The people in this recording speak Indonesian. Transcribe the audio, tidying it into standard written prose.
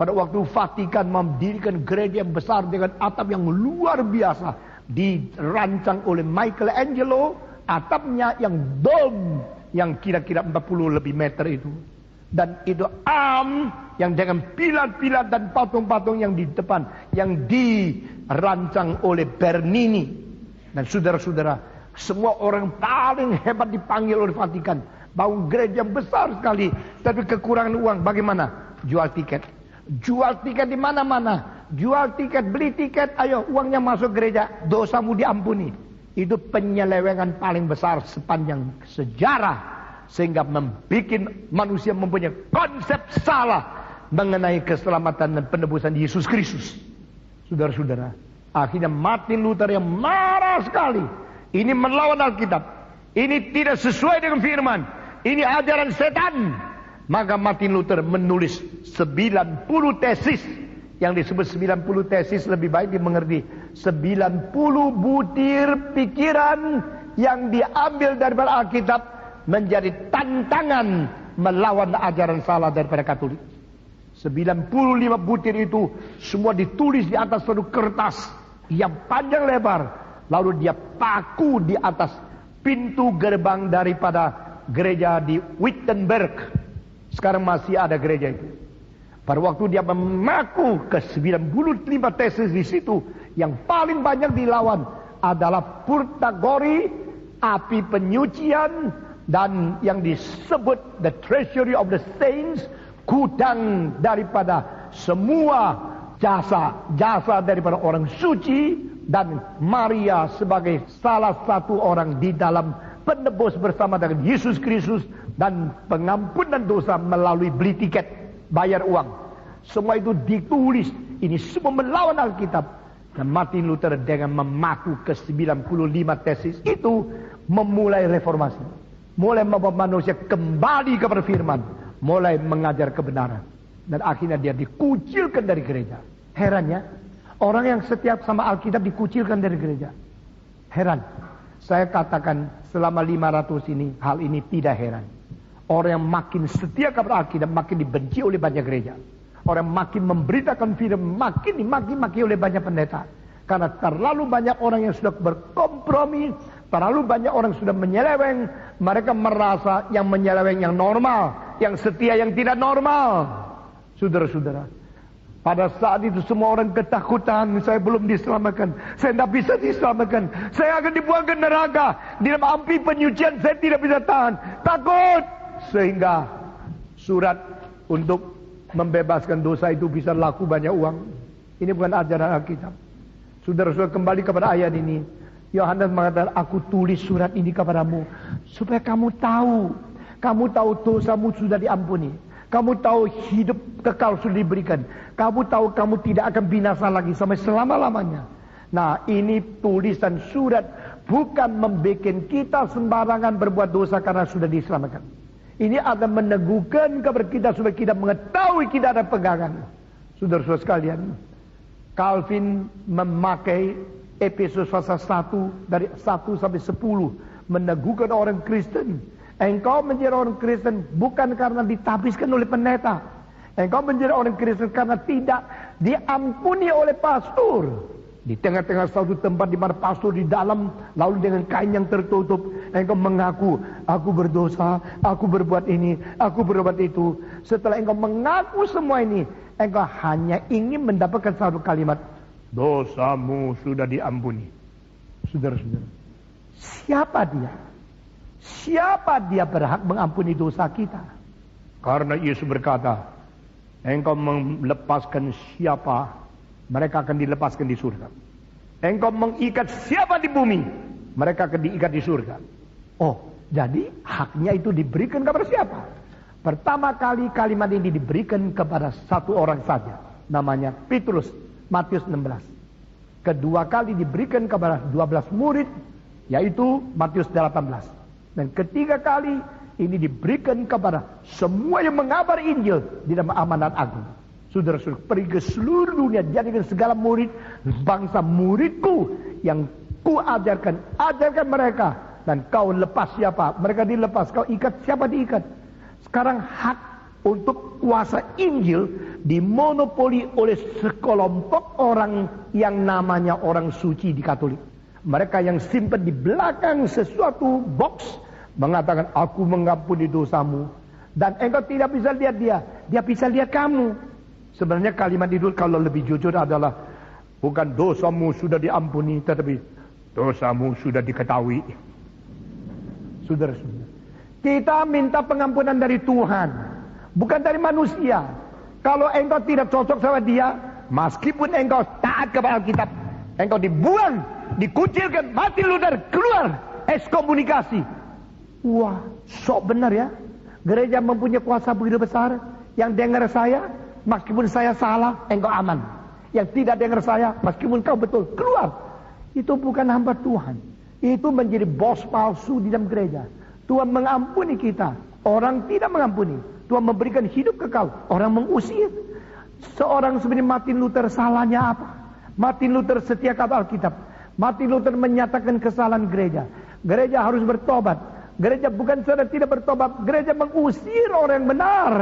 Pada waktu Vatikan mendirikan gereja yang besar dengan atap yang luar biasa, dirancang oleh Michelangelo, atapnya yang dome yang kira-kira 40 lebih meter itu. Dan itu yang dengan pilar-pilar dan patung-patung yang di depan, yang dirancang oleh Bernini. Dan saudara-saudara, semua orang paling hebat dipanggil oleh Vatikan, bangun gereja yang besar sekali, tapi kekurangan uang. Bagaimana? Jual tiket. Jual tiket di mana-mana. Jual tiket, beli tiket, ayo uangnya masuk gereja, dosamu diampuni. Itu penyelewengan paling besar sepanjang sejarah, sehingga membuat manusia mempunyai konsep salah mengenai keselamatan dan penebusan Yesus Kristus. Saudara-saudara, akhirnya Martin Luther yang marah sekali. Ini melawan Alkitab. Ini tidak sesuai dengan firman. Ini ajaran setan. Maka Martin Luther menulis 90 tesis. Yang disebut 90 tesis lebih baik dimengerti 90 butir pikiran yang diambil daripada Alkitab menjadi tantangan melawan ajaran salah daripada Katolik. 95 butir itu semua ditulis di atas satu kertas yang panjang lebar, lalu dia paku di atas pintu gerbang daripada gereja di Wittenberg. Sekarang masih ada gereja itu. Pada waktu dia memaku ke 95 tesis di situ, yang paling banyak dilawan adalah purgatory, api penyucian, dan yang disebut the treasury of the saints, gudang daripada semua jasa daripada orang suci, dan Maria sebagai salah satu orang di dalam penebus bersama dengan Yesus Kristus, dan pengampunan dosa melalui beli tiket, bayar uang. Semua itu ditulis. Ini semua melawan Alkitab. Dan Martin Luther dengan memaku ke 95 tesis itu memulai reformasi. Mulai membawa manusia kembali kepada firman. Mulai mengajar kebenaran. Dan akhirnya dia dikucilkan dari gereja. Herannya, orang yang setia sama Alkitab dikucilkan dari gereja. Heran. Saya katakan selama 500 ini, hal ini tidak heran. Orang yang makin setia kepada Alkitab makin dibenci oleh banyak gereja. Orang makin memberitakan firman makin dimaki-maki oleh banyak pendeta. Karena terlalu banyak orang yang sudah berkompromi, terlalu banyak orang sudah menyeleweng. Mereka merasa yang menyeleweng yang normal, yang setia yang tidak normal. Saudara-saudara, pada saat itu semua orang ketakutan, saya belum diselamatkan, saya tidak bisa diselamatkan, saya akan dibuang ke neraka, di dalam api penyucian saya tidak bisa tahan, takut. Sehingga surat untuk membebaskan dosa itu bisa laku banyak uang. Ini bukan ajaran Alkitab. Saudara-saudara, kembali kepada ayat ini. Yohanes mengatakan, aku tulis surat ini kepadamu supaya kamu tahu dosamu sudah diampuni, kamu tahu hidup kekal sudah diberikan, kamu tahu kamu tidak akan binasa lagi sampai selama-lamanya. Nah, ini tulisan surat bukan membuat kita sembarangan berbuat dosa karena sudah diselamatkan. Ini akan meneguhkan kepada kita supaya kita mengetahui kita ada pegangan. Saudara-saudara sekalian, Calvin memakai Efesus pasal 1 dari 1 sampai 10 meneguhkan orang Kristen. Engkau menjadi orang Kristen bukan karena ditabiskan oleh pendeta. Engkau menjadi orang Kristen karena tidak diampuni oleh pastor. Di tengah-tengah suatu tempat di mana pastor di dalam, lalu dengan kain yang tertutup, engkau mengaku, aku berdosa, aku berbuat ini, aku berbuat itu. Setelah engkau mengaku semua ini, engkau hanya ingin mendapatkan satu kalimat, dosamu sudah diampuni. Saudara-saudara, siapa dia? Siapa dia berhak mengampuni dosa kita? Karena Yesus berkata, engkau melepaskan siapa, mereka akan dilepaskan di surga. Engkau mengikat siapa di bumi, mereka akan diikat di surga. Oh, jadi haknya itu diberikan kepada siapa? Pertama kali kalimat ini diberikan kepada satu orang saja, namanya Petrus, Matius 16. Kedua kali diberikan kepada 12 murid, yaitu Matius 18. Dan ketiga kali ini diberikan kepada semua yang mengabar Injil di dalam amanat agung. Saudara-saudara, pergi ke seluruh dunia, jadikan segala murid bangsa muridku yang ku ajarkan mereka. Dan kau lepas siapa, mereka dilepas. Kau ikat siapa, diikat. Sekarang hak untuk kuasa Injil dimonopoli oleh sekelompok orang yang namanya orang suci di Katolik. Mereka yang simpan di belakang sesuatu box mengatakan, aku mengampuni dosamu. Dan engkau tidak bisa lihat dia bisa lihat kamu. Sebenarnya kalimat itu kalau lebih jujur adalah, bukan dosamu sudah diampuni, tetapi dosamu sudah diketahui. Saudara-saudara, kita minta pengampunan dari Tuhan, bukan dari manusia. Kalau engkau tidak cocok sama dia, meskipun engkau taat kepada Alkitab, engkau dibuang, dikucilkan, mati Luther, keluar, ekskomunikasi. Wah, sok benar ya. Gereja mempunyai kuasa begitu besar. Yang dengar saya, meskipun saya salah, engkau aman. Yang tidak dengar saya, meskipun kau betul, keluar. Itu bukan hamba Tuhan. Itu menjadi bos palsu di dalam gereja. Tuhan mengampuni kita, orang tidak mengampuni. Tuhan memberikan hidup kekal, orang mengusir. Seorang seperti Martin Luther, salahnya apa? Martin Luther setia kepada Alkitab. Martin Luther menyatakan kesalahan gereja. Gereja harus bertobat. Gereja bukan saja tidak bertobat, gereja mengusir orang yang benar.